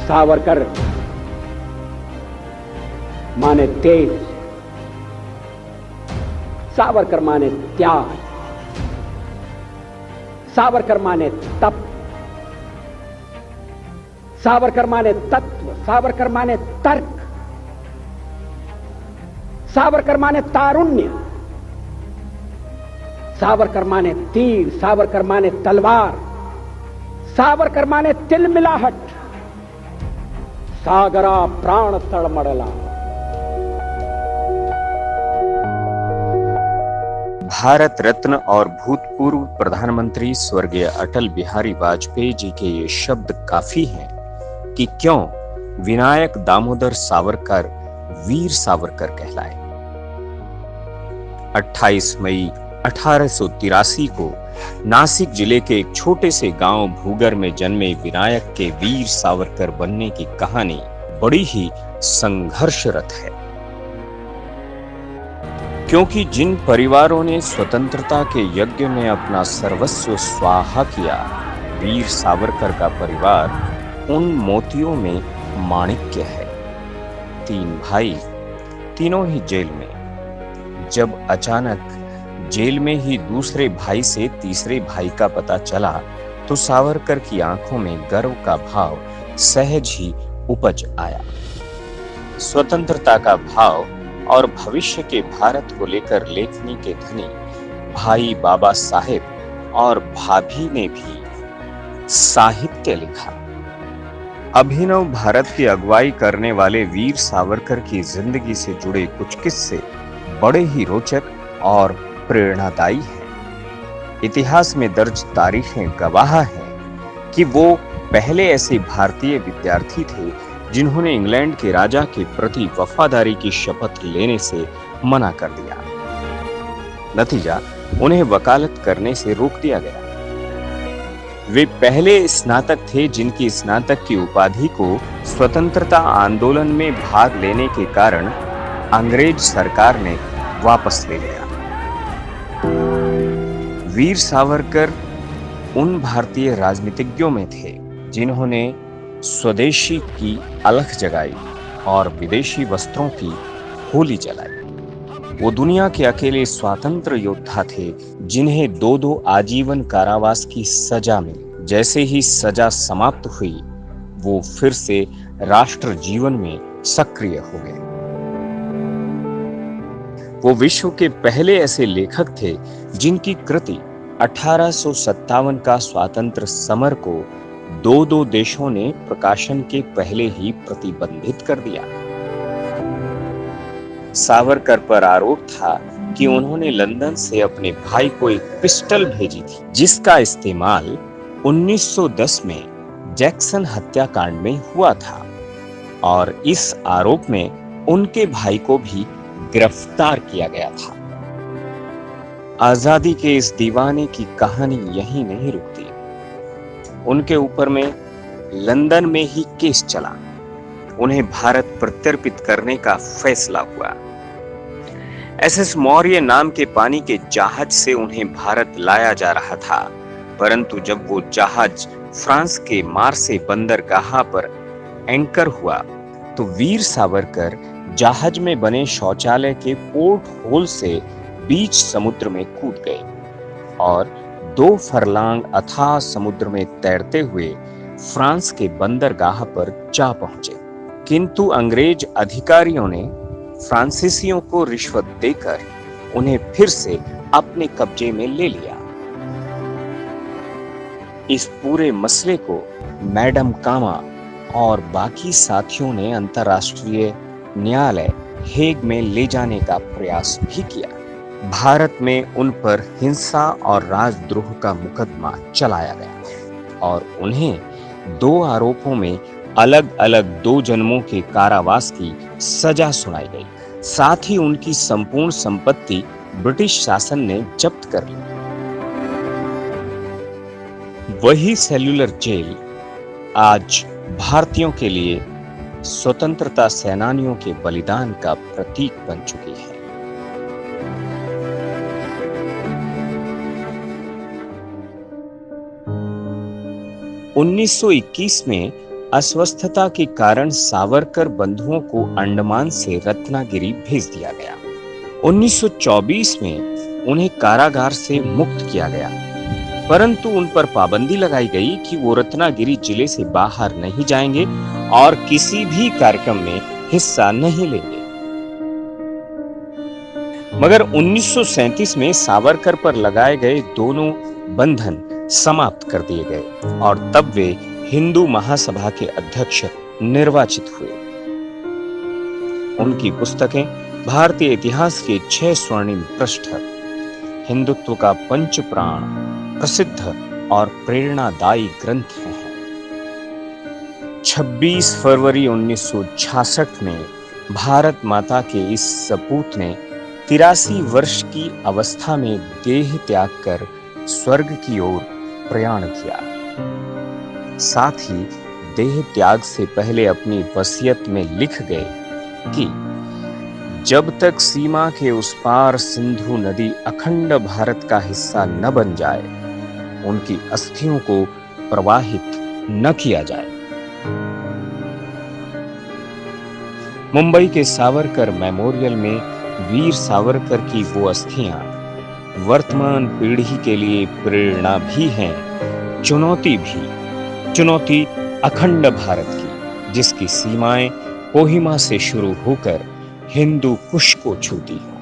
सावरकर माने तेज, सावरकर माने त्याग, सावरकर माने तप, सावरकर माने तत्व, सावरकर माने तर्क, सावरकर माने तारुण्य, सावरकर माने तीर, सावरकर माने तलवार, सावरकर माने तिलमिलाहट, सागरा प्राण तळमळला। भारत रत्न और भूतपूर्व प्रधानमंत्री स्वर्गीय अटल बिहारी वाजपेयी जी के ये शब्द काफी हैं कि क्यों विनायक दामोदर सावरकर वीर सावरकर कहलाए। 28 मई 1883 को नासिक जिले के एक छोटे से गांव भूगर में जन्मे विनायक के वीर सावरकर बनने की कहानी बड़ी ही संघर्षरत है, क्योंकि जिन परिवारों ने स्वतंत्रता के यज्ञ में अपना सर्वस्व स्वाहा किया, वीर सावरकर का परिवार उन मोतियों में माणिक्य है। 3 भाई, तीनों ही जेल में। जब अचानक जेल में ही दूसरे भाई से तीसरे भाई का पता चला तो सावरकर की आंखों में गर्व का भाव सहज ही उपज आया। स्वतंत्रता का भाव और भविष्य के भारत को लेकर लेखनी के धनी भाई बाबा साहेब और भाभी ने भी साहित्य लिखा। अभिनव भारत की अगुवाई करने वाले वीर सावरकर की जिंदगी से जुड़े कुछ किस्से बड़े ही रोचक और प्रेरणादायी हैं। इतिहास में दर्ज तारीखें गवाह हैं कि वो पहले ऐसे भारतीय विद्यार्थी थे जिन्होंने इंग्लैंड के राजा के प्रति वफादारी की शपथ लेने से मना कर दिया। नतीजा, उन्हें वकालत करने से रोक दिया गया। वे पहले स्नातक थे जिनकी स्नातक की उपाधि को स्वतंत्रता आंदोलन में भाग लेने के कारण अंग्रेज सरकार ने वापस ले लिया। वीर सावरकर उन भारतीय राजनीतिज्ञों में थे जिन्होंने स्वदेशी की अलख जगाई और विदेशी वस्त्रों की होली जलाई। वो दुनिया के अकेले स्वतंत्र योद्धा थे जिन्हें 2-2 आजीवन कारावास की सजा मिली। जैसे ही सजा समाप्त हुई, वो फिर से राष्ट्र जीवन में सक्रिय हो गए। वो विश्व के पहले ऐसे लेखक थे जिनकी कृति 1857 का स्वातंत्र समर को 2-2 देशों ने प्रकाशन के पहले ही प्रतिबंधित कर दिया। सावरकर पर आरोप था कि उन्होंने लंदन से अपने भाई को एक पिस्टल भेजी थी जिसका इस्तेमाल 1910 में जैक्सन हत्याकांड में हुआ था, और इस आरोप में उनके भाई को भी गिरफ्तार किया गया था। आजादी के इस दीवाने की कहानी यहीं नहीं रुकती। उनके ऊपर में लंदन में ही केस चला। उन्हें भारत प्रत्यर्पित करने का फैसला हुआ। एसएस मौर्य नाम के पानी के जहाज से उन्हें भारत लाया जा रहा था, परंतु जब वो जहाज फ्रांस के मार्से बंदरगाह पर एंकर हुआ तो वीर सावरकर जहाज में बने शौचालय के पोर्ट होल से बीच समुद्र में कूद गए और 2 फरलांग अथाह समुद्र में तैरते हुए फ्रांस के बंदरगाह पर जा पहुंचे। किंतु अंग्रेज अधिकारियों ने फ्रांसीसियों को रिश्वत देकर उन्हें फिर से अपने कब्जे में ले लिया। इस पूरे मसले को मैडम कामा और बाकी साथियों ने अंतर्राष्ट्रीय न्यायालय हेग में ले जाने का प्रयास भी किया। भारत में उन पर हिंसा और राजद्रोह का मुकदमा चलाया गया और उन्हें 2 आरोपों में अलग अलग 2 जन्मों के कारावास की सजा सुनाई गई। साथ ही उनकी संपूर्ण संपत्ति ब्रिटिश शासन ने जब्त कर ली। वही सेल्युलर जेल आज भारतीयों के लिए स्वतंत्रता सेनानियों के बलिदान का प्रतीक बन चुकी है। (1921) में अस्वस्थता के कारण सावरकर बंधुओं को अंडमान से रत्नागिरी भेज दिया गया। 1924 में उन्हें कारागार से मुक्त किया गया, परंतु उन पर पाबंदी लगाई गई कि वो रत्नागिरी जिले से बाहर नहीं जाएंगे और किसी भी कार्यक्रम में हिस्सा नहीं लेंगे। मगर 1937 में सावरकर पर लगाए गए दोनों बंधन समाप्त कर दिए गए और तब वे हिंदू महासभा के अध्यक्ष निर्वाचित हुए। उनकी पुस्तकें भारतीय इतिहास के 6 स्वर्णिम पृष्ठ, हिंदुत्व का पंचप्राण, प्रसिद्ध और प्रेरणादायी ग्रंथ हैं। 26 फरवरी 1966 में भारत माता के इस सपूत ने 83 वर्ष की अवस्था में देह त्याग कर स्वर्ग की ओर प्रयाण किया। साथ ही देह त्याग से पहले अपनी वसीयत में लिख गए कि जब तक सीमा के उस पार सिंधु नदी अखंड भारत का हिस्सा न बन जाए, उनकी अस्थियों को प्रवाहित न किया जाए। मुंबई के सावरकर मेमोरियल में वीर सावरकर की वो अस्थियां वर्तमान पीढ़ी के लिए प्रेरणा भी हैं, चुनौती भी। चुनौती अखंड भारत की, जिसकी सीमाएं कोहिमा से शुरू होकर हिंदू कुश को छूती हैं।